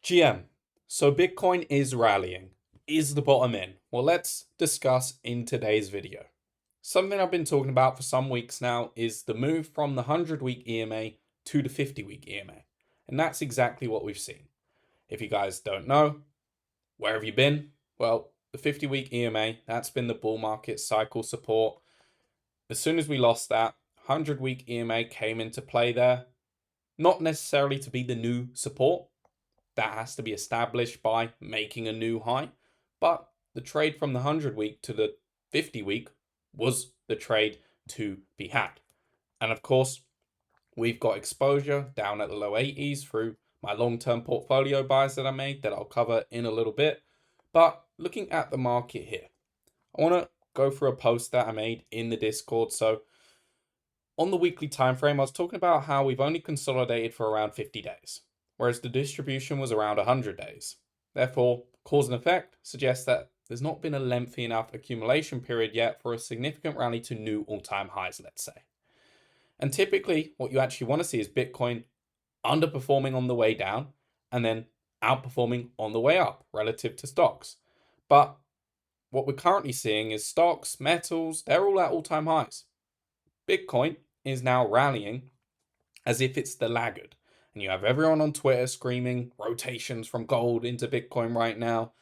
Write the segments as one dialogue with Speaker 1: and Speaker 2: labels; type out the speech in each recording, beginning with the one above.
Speaker 1: GM. So Bitcoin is rallying. Is the bottom in? Well, let's discuss in today's video. Something I've been talking about for some weeks now is the move from the 100-week EMA to the 50-week EMA. And that's exactly what we've seen. If you guys don't know, where have you been? Well, the 50-week EMA, that's been the bull market cycle support. As soon as we lost that, 100-week EMA came into play there. Not necessarily to be the new support, that has to be established by making a new high. But the trade from the 100-week to the 50-week was the trade to be had. And of course, we've got exposure down at the low 80s through my long-term portfolio buys that I made that I'll cover in a little bit. But looking at the market here, I want to go through a post that I made in the Discord. So on the weekly time frame, I was talking about how we've only consolidated for around 50 days. Whereas the distribution was around 100 days. Therefore, cause and effect suggests that there's not been a lengthy enough accumulation period yet for a significant rally to new all-time highs, let's say. And typically, what you actually want to see is Bitcoin underperforming on the way down and then outperforming on the way up relative to stocks. But what we're currently seeing is stocks, metals, they're all at all-time highs. Bitcoin is now rallying as if it's the laggard. And you have everyone on Twitter screaming rotations from gold into Bitcoin right now.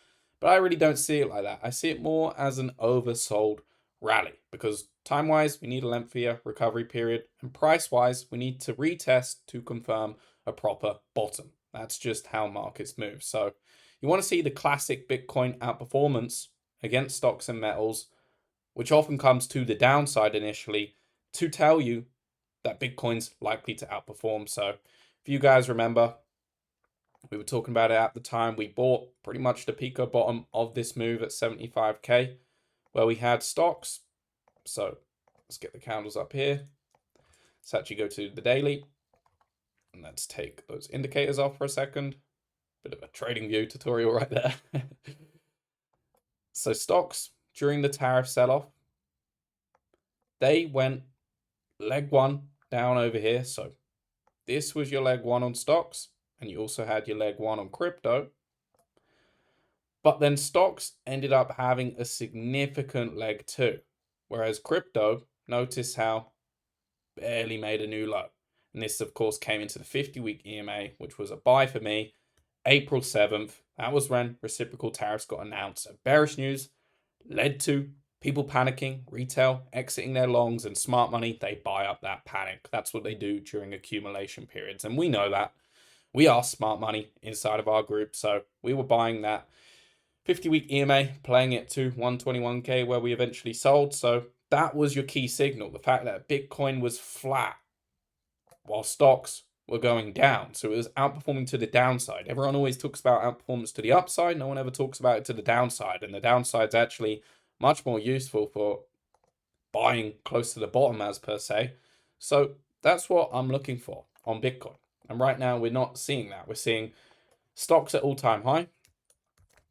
Speaker 1: But I really don't see it like that. I see it more as an oversold rally because time-wise, we need a lengthier recovery period. And price-wise, we need to retest to confirm a proper bottom. That's just how markets move. So you want to see the classic Bitcoin outperformance against stocks and metals, which often comes to the downside initially to tell you that Bitcoin's likely to outperform. So if you guys remember, we were talking about it at the time. We bought pretty much the pico bottom of this move at 75k, where we had stocks. So let's get the candles up here. Let's actually go to the daily. And let's take those indicators off for a second. Bit of a trading view tutorial right there. So stocks, during the tariff sell-off, they went leg one down over here. So this was your leg one on stocks, and you also had your leg one on crypto. But then stocks ended up having a significant leg two, whereas crypto, notice how barely made a new low. And this, of course, came into the 50-week EMA, which was a buy for me, April 7th. That was when reciprocal tariffs got announced. So bearish news led to people panicking, retail exiting their longs, and smart money, they buy up that panic. That's what they do during accumulation periods. And we know that. We are smart money inside of our group. So we were buying that 50-week EMA, playing it to 121k where we eventually sold. So that was your key signal. The fact that Bitcoin was flat while stocks were going down. So it was outperforming to the downside. Everyone always talks about outperformance to the upside. No one ever talks about it to the downside. And the downside's actually much more useful for buying close to the bottom as per se. So that's what I'm looking for on Bitcoin. And right now we're not seeing that. We're seeing stocks at all-time high.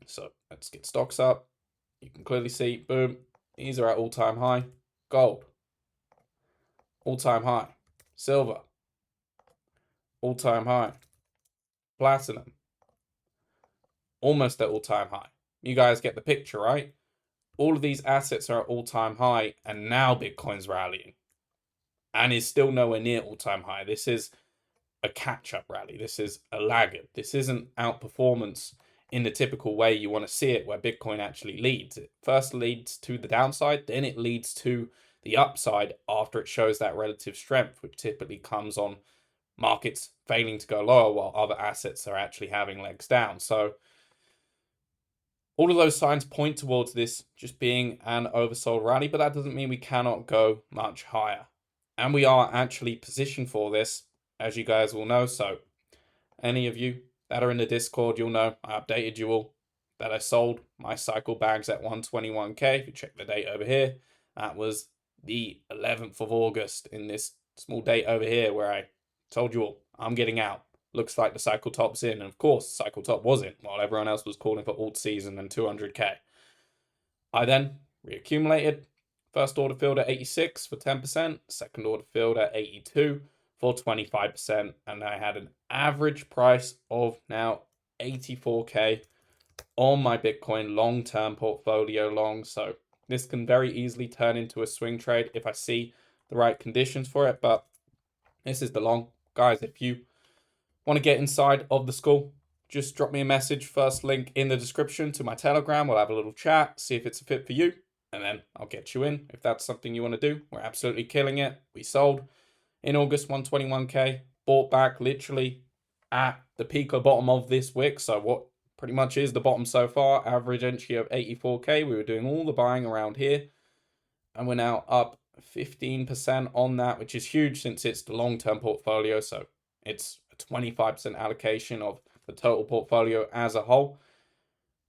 Speaker 1: So let's get stocks up. You can clearly see, boom, these are at all-time high. Gold, all-time high. Silver, all-time high. Platinum, almost at all-time high. You guys get the picture, right? All of these assets are at all-time high, and now Bitcoin's rallying and is still nowhere near all-time high. This is a catch-up rally. This is a laggard. This isn't outperformance in the typical way you want to see it, where Bitcoin actually leads. It first leads to the downside, then it leads to the upside after it shows that relative strength, which typically comes on markets failing to go lower while other assets are actually having legs down. So all of those signs point towards this just being an oversold rally, but that doesn't mean we cannot go much higher. And we are actually positioned for this, as you guys will know. So any of you that are in the Discord, you'll know I updated you all that I sold my cycle bags at 121k. If you check the date over here, that was the 11th of August in this small date over here where I told you all I'm getting out. Looks like the cycle top's in. And of course, cycle top was in while everyone else was calling for alt season and 200k. I then reaccumulated. First order filled at 86 for 10%. Second order filled at 82 for 25%. And I had an average price of now 84k on my Bitcoin long-term portfolio long. So this can very easily turn into a swing trade if I see the right conditions for it. But this is the long. Guys, if you want to get inside of the school, just drop me a message. First link in the description to my Telegram. We'll have a little chat, see if it's a fit for you, and then I'll get you in if that's something you want to do. We're absolutely killing it. We sold in August 121k, bought back literally at the peak or bottom of this wick. So what pretty much is the bottom so far, average entry of 84k. We were doing all the buying around here, and we're now up 15% on that, which is huge since it's the long-term portfolio. So it's a 25% allocation of the total portfolio as a whole.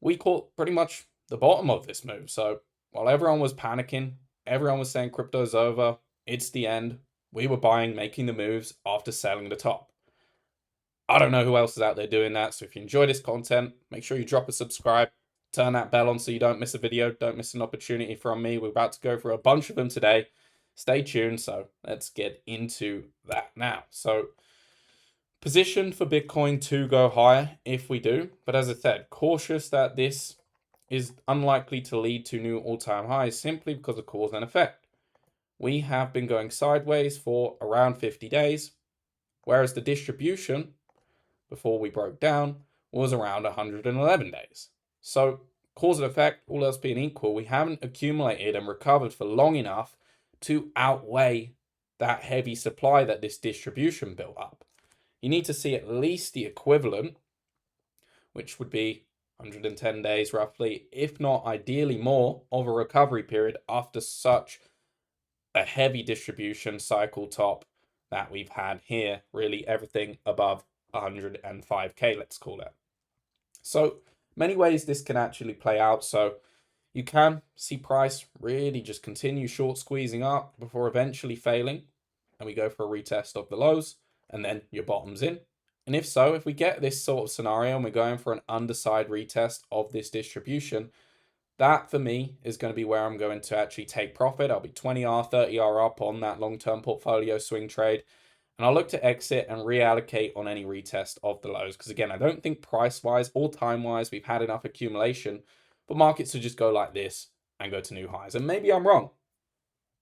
Speaker 1: We caught pretty much the bottom of this move. So while everyone was panicking, everyone was saying crypto's over, it's the end, we were buying, making the moves after selling the top. I don't know who else is out there doing that. So if you enjoy this content, make sure you drop a subscribe, turn that bell on so you don't miss a video, don't miss an opportunity from me. We're about to go through a bunch of them today. Stay tuned. So let's get into that now. So position for Bitcoin to go higher if we do. But as I said, cautious that this is unlikely to lead to new all-time highs simply because of cause and effect. We have been going sideways for around 50 days, whereas the distribution before we broke down was around 111 days. So cause and effect, all else being equal, we haven't accumulated and recovered for long enough to outweigh that heavy supply that this distribution built up. You need to see at least the equivalent, which would be 110 days roughly, if not ideally more, of a recovery period after such a heavy distribution cycle top that we've had here. Really everything above 105k, let's call it. So many ways this can actually play out. So you can see price really just continue short squeezing up before eventually failing, and we go for a retest of the lows, and then your bottom's in. And if so, if we get this sort of scenario and we're going for an underside retest of this distribution, that for me is going to be where I'm going to actually take profit. I'll be 20R, 30R up on that long-term portfolio swing trade. And I'll look to exit and reallocate on any retest of the lows. Because again, I don't think price-wise or time-wise we've had enough accumulation for markets to just go like this and go to new highs. And maybe I'm wrong.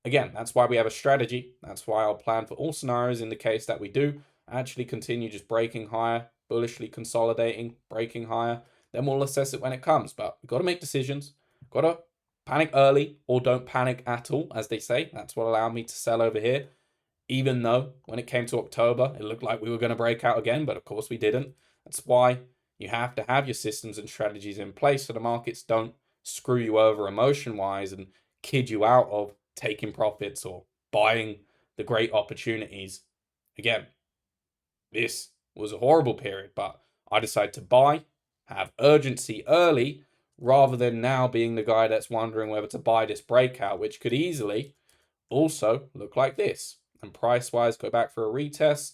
Speaker 1: Again, that's why we have a strategy. That's why I'll plan for all scenarios in the case that we do actually continue just breaking higher, bullishly consolidating, breaking higher. Then we'll assess it when it comes. But we've got to make decisions. Got to panic early or don't panic at all, as they say. That's what allowed me to sell over here. Even though when it came to October, it looked like we were going to break out again, but of course we didn't. That's why you have to have your systems and strategies in place so the markets don't screw you over emotion-wise and kid you out of taking profits or buying the great opportunities. Again, this was a horrible period, but I decided to buy, have urgency early, rather than now being the guy that's wondering whether to buy this breakout, which could easily also look like this. And price-wise, go back for a retest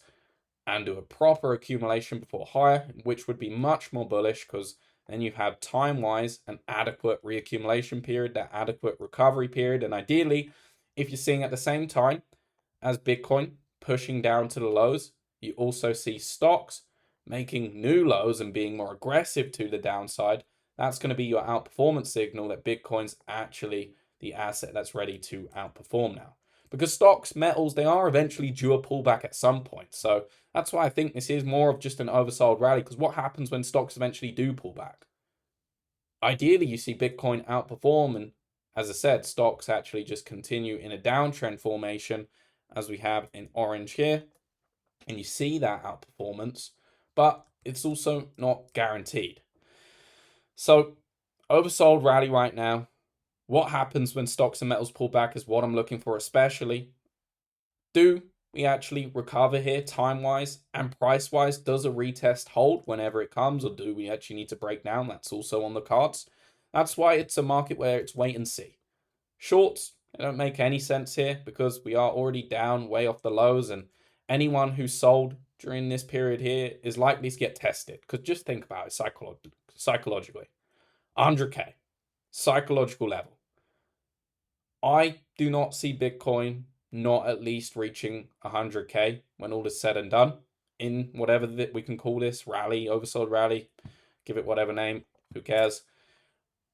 Speaker 1: and do a proper accumulation before higher, which would be much more bullish because then you have time-wise an adequate reaccumulation period, that adequate recovery period. And ideally, if you're seeing at the same time as Bitcoin pushing down to the lows, you also see stocks making new lows and being more aggressive to the downside. That's going to be your outperformance signal that Bitcoin's actually the asset that's ready to outperform now. Because stocks, metals, they are eventually due a pullback at some point. So that's why I think this is more of just an oversold rally. Because what happens when stocks eventually do pull back? Ideally, you see Bitcoin outperform. And as I said, stocks actually just continue in a downtrend formation as we have in orange here. And you see that outperformance, but it's also not guaranteed. So oversold rally right now. What happens when stocks and metals pull back is what I'm looking for, especially. Do we actually recover here time-wise and price-wise? Does a retest hold whenever it comes, or do we actually need to break down? That's also on the cards. That's why it's a market where it's wait and see. Shorts, they don't make any sense here because we are already down way off the lows, and anyone who sold during this period here is likely to get tested. Because just think about it psychologically. 100k, psychological level. I do not see Bitcoin not at least reaching 100k when all is said and done in whatever that we can call this rally, oversold rally. give it whatever name, who cares?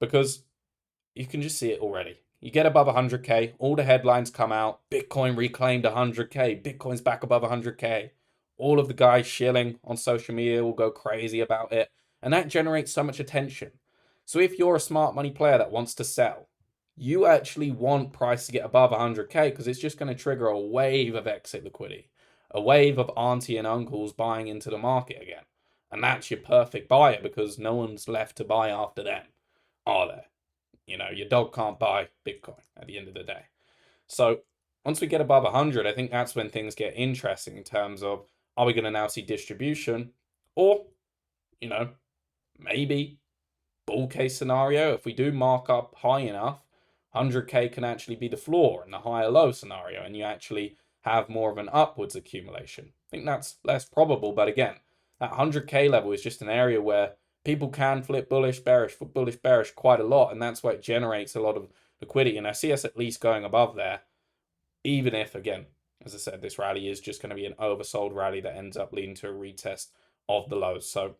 Speaker 1: Because you can just see it already. You get above 100K, all the headlines come out. Bitcoin reclaimed 100K. Bitcoin's back above 100K. All of the guys shilling on social media will go crazy about it. And that generates so much attention. So if you're a smart money player that wants to sell, you actually want price to get above 100K because it's just going to trigger a wave of exit liquidity, a wave of auntie and uncles buying into the market again. And that's your perfect buyer because no one's left to buy after them, are there? You know, your dog can't buy Bitcoin at the end of the day. So once we get above 100, I think that's when things get interesting in terms of, are we going to now see distribution? Or, you know, maybe bull case scenario, if we do mark up high enough, 100K can actually be the floor in the higher low scenario, and you actually have more of an upwards accumulation. I think that's less probable, but again, that 100K level is just an area where people can flip bullish, bearish quite a lot, and that's why it generates a lot of liquidity. And I see us at least going above there, even if, again, as I said, this rally is just going to be an oversold rally that ends up leading to a retest of the lows. So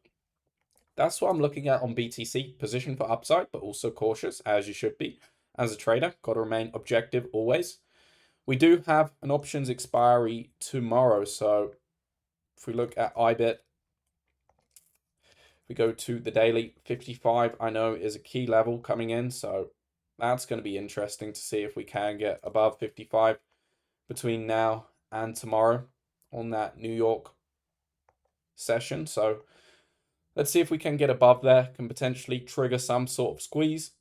Speaker 1: that's what I'm looking at on BTC. Position for upside, but also cautious, as you should be as a trader. Got to remain objective always. We do have an options expiry tomorrow. So if we look at Ibit, we go to the daily, 55 I know is a key level coming in. So that's going to be interesting to see if we can get above 55 between now and tomorrow on that New York session. So let's see if we can get above there, can potentially trigger some sort of squeeze.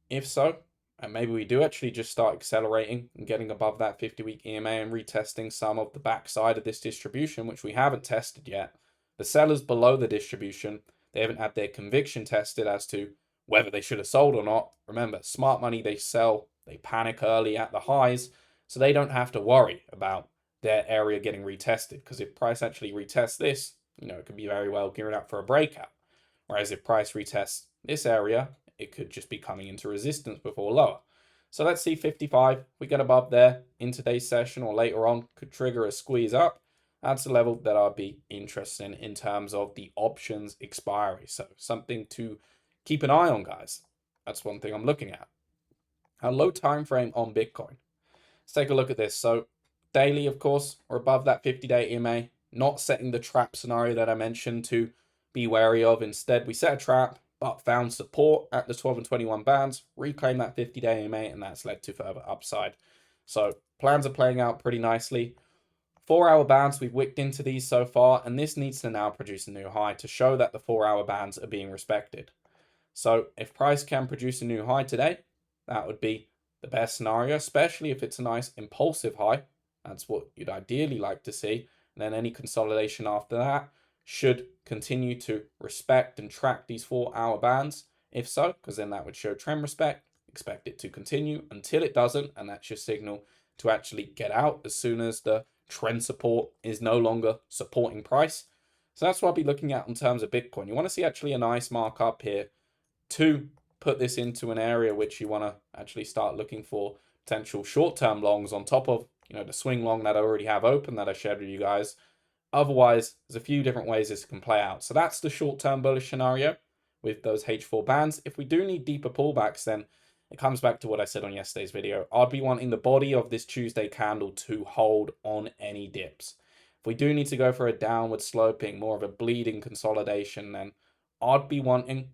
Speaker 1: If so, and maybe we do actually just start accelerating and getting above that 50-week EMA and retesting some of the backside of this distribution, which we haven't tested yet. The sellers below the distribution, they haven't had their conviction tested as to whether they should have sold or not. Remember, smart money, they sell, they panic early at the highs, so they don't have to worry about their area getting retested, because if price actually retests this, you know, it could be very well gearing up for a breakout. Whereas if price retests this area, it could just be coming into resistance before lower. So let's see 55. We get above there in today's session or later on, could trigger a squeeze up. That's a level that I'd be interested in terms of the options expiry. So something to keep an eye on, guys. That's one thing I'm looking at. A low time frame on Bitcoin. Let's take a look at this. So daily, of course, we're above that 50-day EMA, not setting the trap scenario that I mentioned to be wary of. Instead, we set a trap, but found support at the 12 and 21 bands, reclaimed that 50-day EMA, and that's led to further upside. So plans are playing out pretty nicely. 4-hour bands, we've wicked into these so far, and this needs to now produce a new high to show that the 4-hour bands are being respected. So if price can produce a new high today, that would be the best scenario, especially if it's a nice impulsive high. That's what you'd ideally like to see. And then any consolidation after that should continue to respect and track these 4-hour bands. If so, because then that would show trend respect, expect it to continue until it doesn't. And that's your signal to actually get out as soon as the trend support is no longer supporting price. So that's what I'll be looking at in terms of Bitcoin. You want to see actually a nice markup here to put this into an area which you want to actually start looking for potential short-term longs on top of, you know, the swing long that I already have open that I shared with you guys. Otherwise, there's a few different ways this can play out. So that's the short-term bullish scenario with those H4 bands. If we do need deeper pullbacks, then it comes back to what I said on yesterday's video. I'd be wanting the body of this Tuesday candle to hold on any dips. If we do need to go for a downward sloping, more of a bleeding consolidation, then I'd be wanting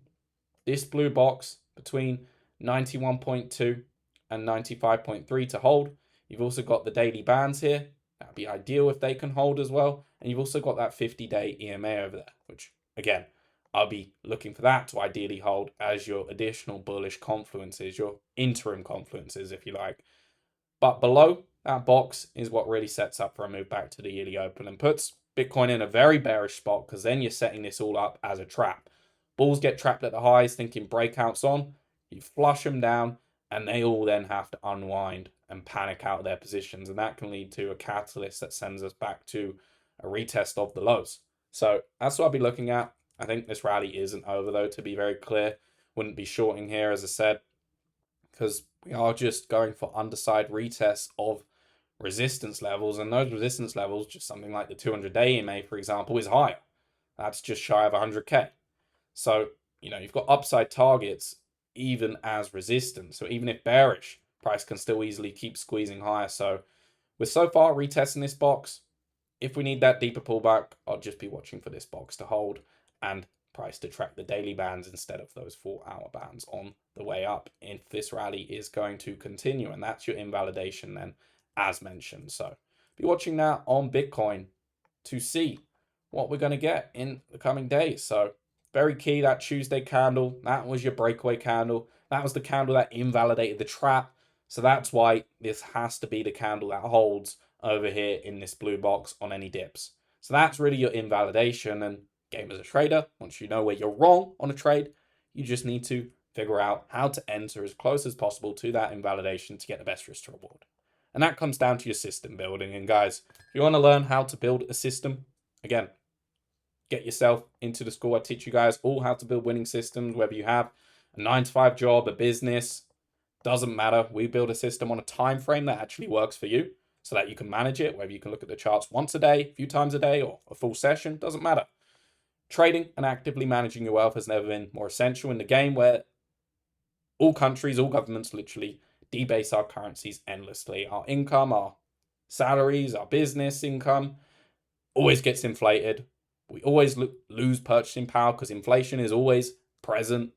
Speaker 1: this blue box between 91.2 and 95.3 to hold. You've also got the daily bands here. That'd be ideal if they can hold as well. And you've also got that 50-day EMA over there, which, again, I'll be looking for that to ideally hold as your additional bullish confluences, your interim confluences, if you like. But below that box is what really sets up for a move back to the yearly open and puts Bitcoin in a very bearish spot, because then you're setting this all up as a trap. Bulls get trapped at the highs thinking breakouts on, you flush them down, and they all then have to unwind and panic out of their positions. And that can lead to a catalyst that sends us back to a retest of the lows. So that's what I'll be looking at. I think this rally isn't over, though, to be very clear. Wouldn't be shorting here, as I said, because we are just going for underside retests of resistance levels. And those resistance levels, just something like the 200-day EMA, for example, is higher. That's just shy of 100K. So, you've got upside targets even as resistance. So even if bearish, price can still easily keep squeezing higher. So we're so far retesting this box. If we need that deeper pullback, I'll just be watching for this box to hold and price to track the daily bands instead of those 4-hour bands on the way up if this rally is going to continue. And that's your invalidation then, as mentioned. So be watching that on Bitcoin to see what we're going to get in the coming days. So very key, that Tuesday candle, that was your breakaway candle. That was the candle that invalidated the trap. So that's why this has to be the candle that holds over here in this blue box on any dips. So that's really your invalidation. And game as a trader, once you know where you're wrong on a trade, you just need to figure out how to enter as close as possible to that invalidation to get the best risk to reward. And that comes down to your system building. And guys, if you want to learn how to build a system, again, get yourself into the school. I teach you guys all how to build winning systems, whether you have a 9-to-5 job, a business, doesn't matter. We build a system on a time frame that actually works for you so that you can manage it, whether you can look at the charts once a day, a few times a day, or a full session, doesn't matter. Trading and actively managing your wealth has never been more essential in the game where all countries, all governments literally debase our currencies endlessly. Our income, our salaries, our business income always gets inflated. We always lose purchasing power because inflation is always present.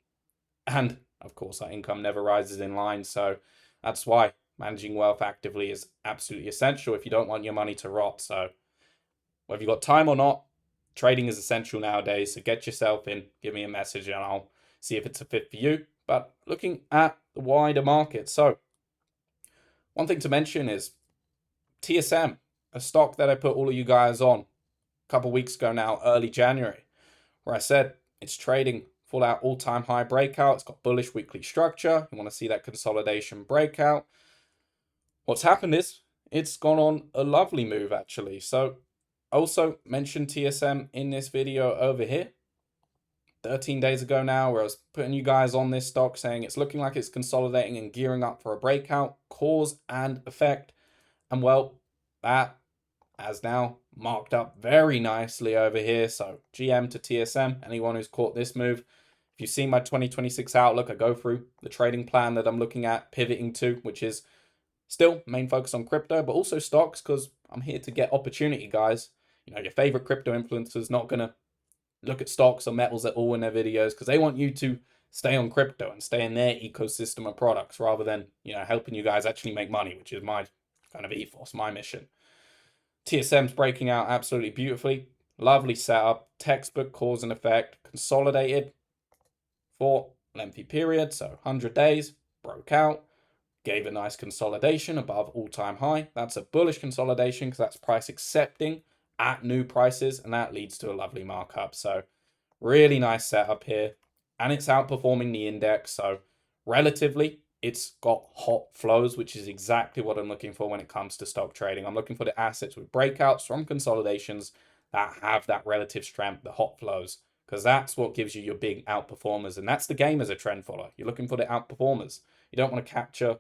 Speaker 1: And of course, our income never rises in line. So that's why managing wealth actively is absolutely essential if you don't want your money to rot. So whether you've got time or not, trading is essential nowadays. So get yourself in, give me a message, and I'll see if it's a fit for you. But looking at the wider market. So one thing to mention is TSM, a stock that I put all of you guys on a couple weeks ago now, early January, where I said it's trading full out all-time high breakout. It's got bullish weekly structure. You want to see that consolidation breakout. What's happened is it's gone on a lovely move, actually. So I also mentioned TSM in this video over here 13 days ago now, where I was putting you guys on this stock saying it's looking like it's consolidating and gearing up for a breakout, cause and effect. And well, that has now marked up very nicely over here. So GM to TSM, anyone who's caught this move, if you've seen my 2026 outlook, I go through the trading plan that I'm looking at pivoting to, which is still main focus on crypto, but also stocks, because I'm here to get opportunity, guys. Your favorite crypto influencer's not going to look at stocks or metals at all in their videos because they want you to stay on crypto and stay in their ecosystem of products rather than, helping you guys actually make money, which is my kind of ethos, my mission. TSM's breaking out absolutely beautifully. Lovely setup, textbook cause and effect, consolidated for lengthy period, so 100 days, broke out, gave a nice consolidation above all-time high. That's a bullish consolidation because that's price accepting at new prices, and that leads to a lovely markup. So really nice setup here, and it's outperforming the index. So relatively, it's got hot flows, which is exactly what I'm looking for when it comes to stock trading. I'm looking for the assets with breakouts from consolidations that have that relative strength, the hot flows, because that's what gives you your big outperformers. And that's the game as a trend follower. You're looking for the outperformers. You don't want to capture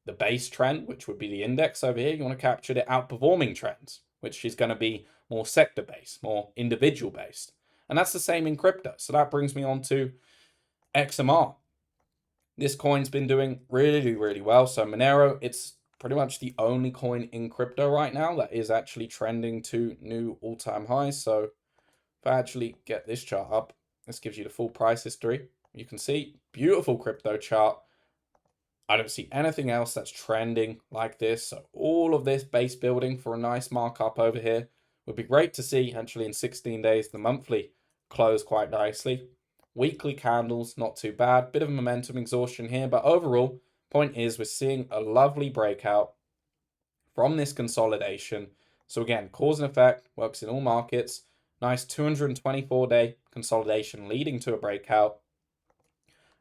Speaker 1: the base trend, which would be the index over here. You want to capture the outperforming trends, which is going to be more sector based, more individual based. And that's the same in crypto. So that brings me on to XMR. This coin's been doing really, really well. So Monero, it's pretty much the only coin in crypto right now that is actually trending to new all-time highs. So if I actually get this chart up, this gives you the full price history. You can see beautiful crypto chart. I don't see anything else that's trending like this. So all of this base building for a nice markup over here would be great to see actually in 16 days. The monthly close quite nicely. Weekly candles, not too bad. Bit of momentum exhaustion here, but overall, point is we're seeing a lovely breakout from this consolidation. So again, cause and effect works in all markets. Nice 224-day consolidation leading to a breakout.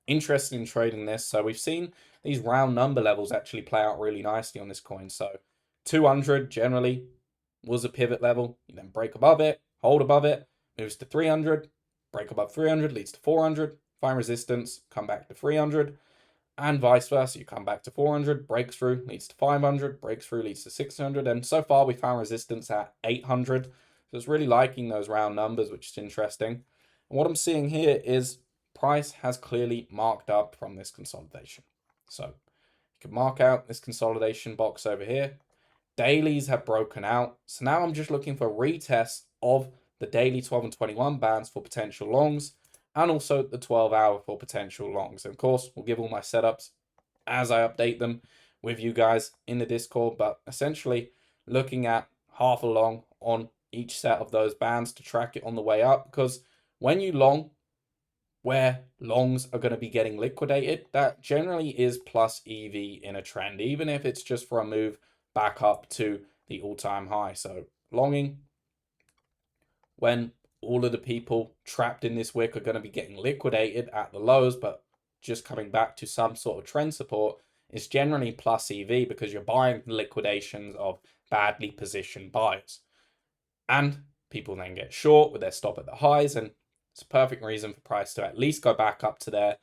Speaker 1: Interested in trading this. So we've seen these round number levels actually play out really nicely on this coin. So 200 generally was a pivot level. You then break above it, hold above it, moves to 300, break above 300, leads to 400, find resistance, come back to 300, and vice versa. You come back to 400, breaks through, leads to 500, breaks through, leads to 600, and so far we found resistance at 800. So it's really liking those round numbers, which is interesting. And what I'm seeing here is price has clearly marked up from this consolidation. So you can mark out this consolidation box over here. Dailies have broken out. So now I'm just looking for retests of the daily 12 and 21 bands for potential longs, and also the 12-hour for potential longs. And of course, we'll give all my setups as I update them with you guys in the Discord, but essentially looking at half a long on each set of those bands to track it on the way up, because when you long where longs are going to be getting liquidated, that generally is plus EV in a trend, even if it's just for a move back up to the all-time high. So longing when all of the people trapped in this wick are going to be getting liquidated at the lows, but just coming back to some sort of trend support, is generally plus EV because you're buying liquidations of badly positioned buyers. And people then get short with their stop at the highs, and it's a perfect reason for price to at least go back up to there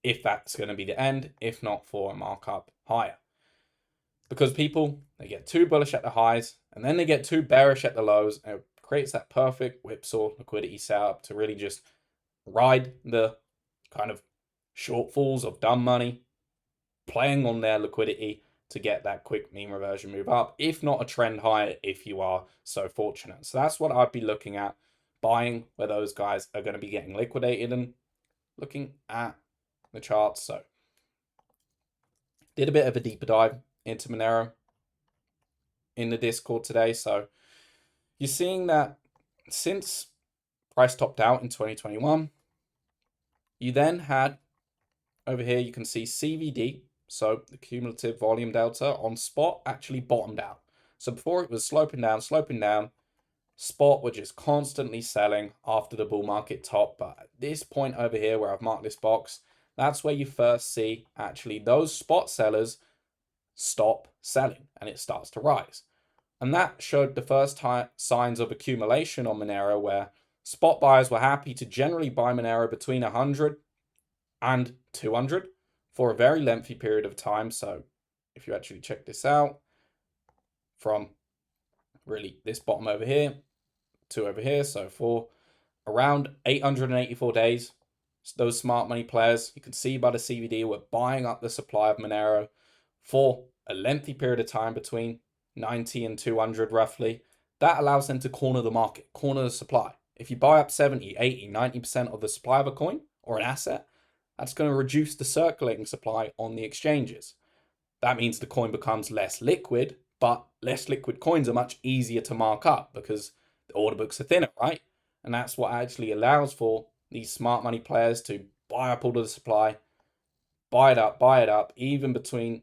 Speaker 1: if that's going to be the end, if not for a markup higher. Because people, they get too bullish at the highs and then they get too bearish at the lows, and it creates that perfect whipsaw liquidity setup to really just ride the kind of shortfalls of dumb money, playing on their liquidity to get that quick mean reversion move up, if not a trend higher, if you are so fortunate. So that's what I'd be looking at, buying where those guys are going to be getting liquidated, and looking at the charts. So did a bit of a deeper dive into Monero in the Discord today. So you're seeing that since price topped out in 2021, you then had over here, you can see CVD, so the cumulative volume delta on spot actually bottomed out. So before it was sloping down, spot were just constantly selling after the bull market top. But at this point over here where I've marked this box, that's where you first see actually those spot sellers stop selling and it starts to rise. And that showed the first signs of accumulation on Monero, where spot buyers were happy to generally buy Monero between 100 and 200 for a very lengthy period of time. So if you actually check this out, from really this bottom over here to over here, so for around 884 days, those smart money players, you can see by the CVD, were buying up the supply of Monero for a lengthy period of time between 90 and 200 roughly. That allows them to corner the market, corner the supply. If you buy up 70, 80, 90% of the supply of a coin or an asset, that's going to reduce the circulating supply on the exchanges. That means the coin becomes less liquid, but less liquid coins are much easier to mark up because the order books are thinner, right? And that's what actually allows for these smart money players to buy up all of the supply, buy it up, even between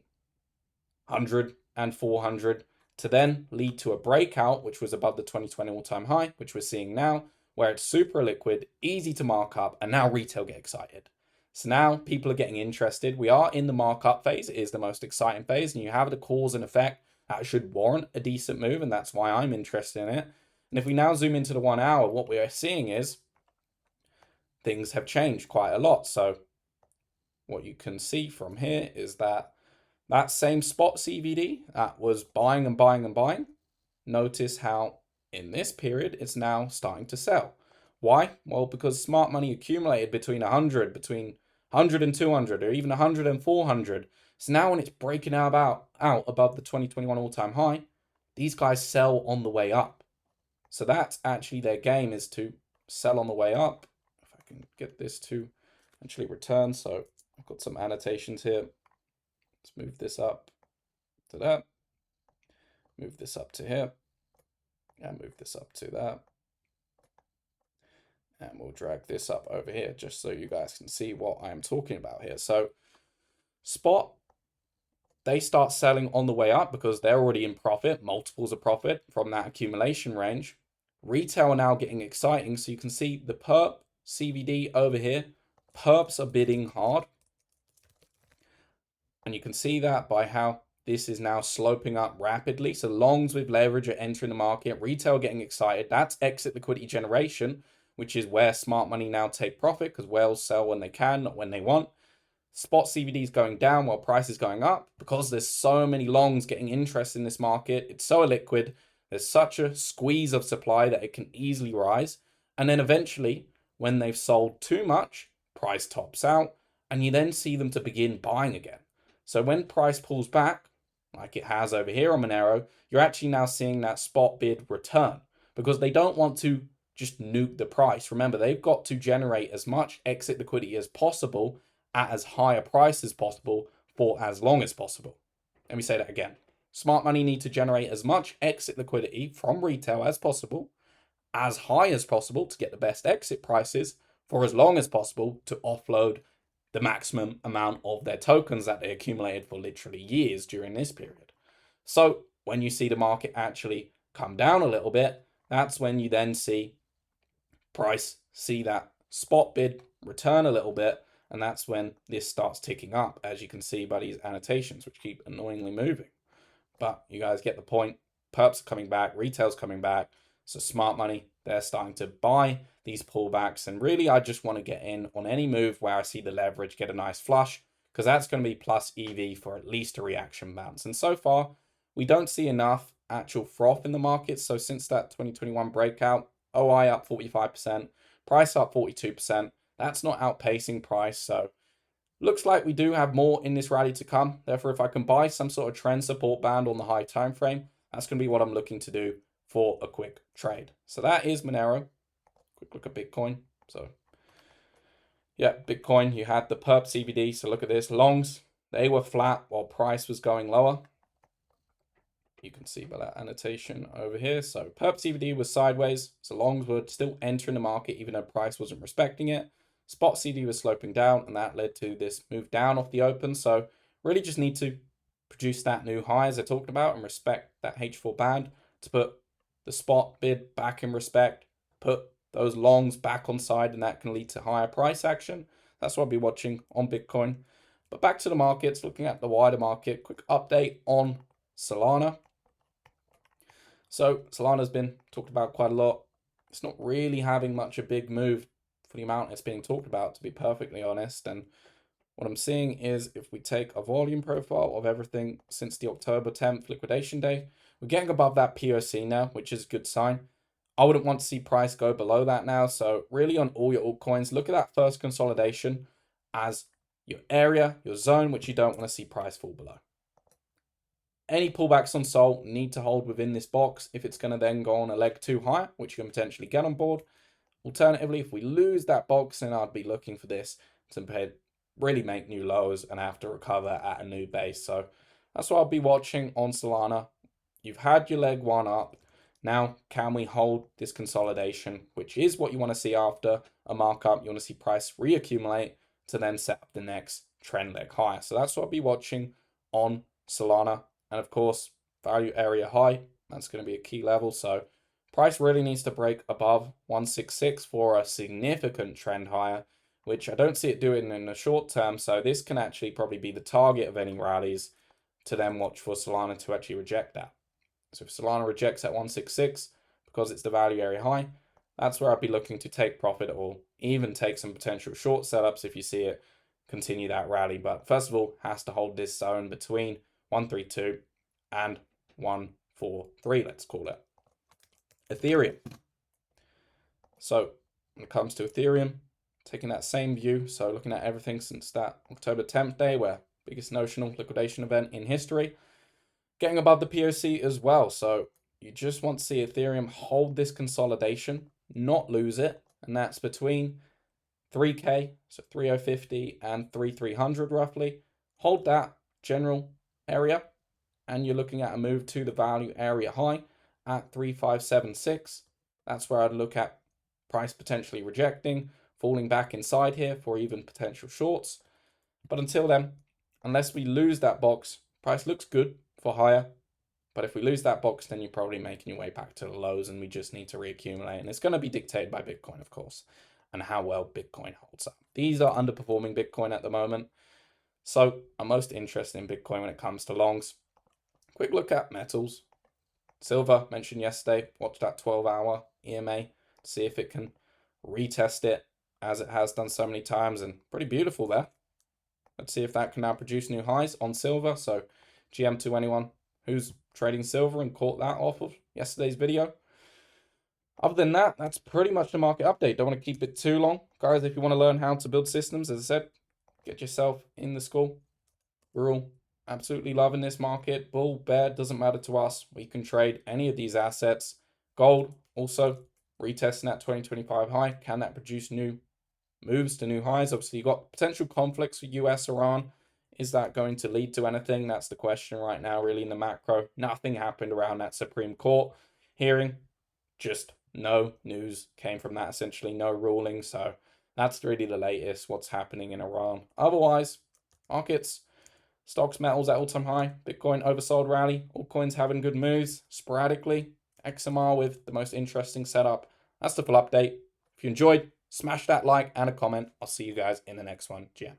Speaker 1: 100 and 400, to then lead to a breakout, which was above the 2020 all-time high, which we're seeing now, where it's super liquid, easy to mark up, and now retail get excited. So now people are getting interested. We are in the markup phase. It is the most exciting phase, and you have the cause and effect that should warrant a decent move, and that's why I'm interested in it. And if we now zoom into the 1 hour, what we are seeing is things have changed quite a lot. So what you can see from here is that same spot CVD that was buying and buying and buying, notice how in this period it's now starting to sell. Why? Well, because smart money accumulated between 100 and 200, or even 100 and 400. So now when it's breaking out above the 2021 all-time high, these guys sell on the way up. So that's actually their game, is to sell on the way up. If I can get this to actually return. So I've got some annotations here. Let's move this up to that. Move this up to here. And move this up to that. And we'll drag this up over here just so you guys can see what I am talking about here. So spot, they start selling on the way up because they're already in profit, multiples of profit from that accumulation range. Retail are now getting exciting. So you can see the perp CVD over here. Perps are bidding hard. And you can see that by how this is now sloping up rapidly. So longs with leverage are entering the market. Retail getting excited. That's exit liquidity generation, which is where smart money now take profit, because whales sell when they can, not when they want. Spot CVD is going down while price is going up because there's so many longs getting interest in this market. It's so illiquid. There's such a squeeze of supply that it can easily rise. And then eventually, when they've sold too much, price tops out, and you then see them to begin buying again. So when price pulls back, like it has over here on Monero, you're actually now seeing that spot bid return because they don't want to just nuke the price. Remember, they've got to generate as much exit liquidity as possible at as high a price as possible for as long as possible. Let me say that again. Smart money need to generate as much exit liquidity from retail as possible, as high as possible to get the best exit prices for as long as possible to offload the maximum amount of their tokens that they accumulated for literally years during this period. So when you see the market actually come down a little bit, that's when you then see price see that spot bid return a little bit, and that's when this starts ticking up, as you can see by these annotations, which keep annoyingly moving. But you guys get the point. Perps are coming back, retail's coming back, so smart money, they're starting to buy these pullbacks, and really I just want to get in on any move where I see the leverage get a nice flush, because that's going to be plus EV for at least a reaction bounce. And so far, we don't see enough actual froth in the market. So since that 2021 breakout, OI up 45%, price up 42%. That's not outpacing price. So looks like we do have more in this rally to come. Therefore, if I can buy some sort of trend support band on the high time frame, that's going to be what I'm looking to do for a quick trade. So that is Monero. Quick look at Bitcoin. So yeah, Bitcoin, you had the perp CBD. So look at this. Longs, they were flat while price was going lower. You can see by that annotation over here. So perp CBD was sideways, so longs were still entering the market even though price wasn't respecting it. Spot CD was sloping down, and that led to this move down off the open. So really just need to produce that new high as I talked about and respect that H4 band to put the spot bid back in respect, put those longs back on side, and that can lead to higher price action. That's what I'll be watching on Bitcoin. But back to the markets, looking at the wider market, quick update on Solana. So Solana's been talked about quite a lot. It's not really having much a big move for the amount it's being talked about, to be perfectly honest. And what I'm seeing is if we take a volume profile of everything since the October 10th liquidation day, we're getting above that POC now, which is a good sign. I wouldn't want to see price go below that now. So really on all your altcoins, look at that first consolidation as your area, your zone, which you don't want to see price fall below. Any pullbacks on Sol need to hold within this box if it's going to then go on a leg too high, which you can potentially get on board. Alternatively, if we lose that box, then I'd be looking for this to really make new lows and have to recover at a new base. So that's what I'll be watching on Solana. You've had your leg one up. Now, can we hold this consolidation, which is what you want to see after a markup? You want to see price reaccumulate to then set up the next trend leg higher. So that's what I'll be watching on Solana. And of course, value area high, that's going to be a key level. So price really needs to break above 166 for a significant trend higher, which I don't see it doing in the short term. So this can actually probably be the target of any rallies to then watch for Solana to actually reject that. So if Solana rejects at 166 because it's the value area high, that's where I'd be looking to take profit or even take some potential short setups if you see it continue that rally. But first of all, has to hold this zone between 132 and 143, let's call it. Ethereum. So when it comes to Ethereum, taking that same view, so looking at everything since that October 10th day, where biggest notional liquidation event in history, getting above the POC as well. So you just want to see Ethereum hold this consolidation, not lose it, and that's between 3K, so 3050 and 3300 roughly. Hold that general area, and you're looking at a move to the value area high at 3576. That's where I'd look at price potentially rejecting, falling back inside here for even potential shorts. But until then, unless we lose that box, price looks good for higher. But if we lose that box, then you're probably making your way back to the lows, and we just need to reaccumulate. And it's going to be dictated by Bitcoin, of course, and how well Bitcoin holds up. These are underperforming Bitcoin at the moment. So I'm most interested in Bitcoin when it comes to longs. Quick look at metals. Silver, mentioned yesterday, watch that 12-hour EMA to see if it can retest it as it has done so many times, and pretty beautiful there. Let's see if that can now produce new highs on silver. So GM to anyone who's trading silver and caught that off of yesterday's video. Other than that, that's pretty much the market update. Don't want to keep it too long. Guys, if you want to learn how to build systems, as I said, get yourself in the school. We're all absolutely loving this market. Bull, bear, doesn't matter to us. We can trade any of these assets. Gold, also retesting that 2025 high. Can that produce new moves to new highs? Obviously, you've got potential conflicts with US, Iran. Is that going to lead to anything? That's the question right now, really, in the macro. Nothing happened around that Supreme Court hearing. Just no news came from that, essentially, no ruling. So that's really the latest, what's happening in Iran. Otherwise, markets, stocks, metals at all-time high. Bitcoin oversold rally. All coins having good moves sporadically. XMR with the most interesting setup. That's the full update. If you enjoyed, smash that like and a comment. I'll see you guys in the next one. GM.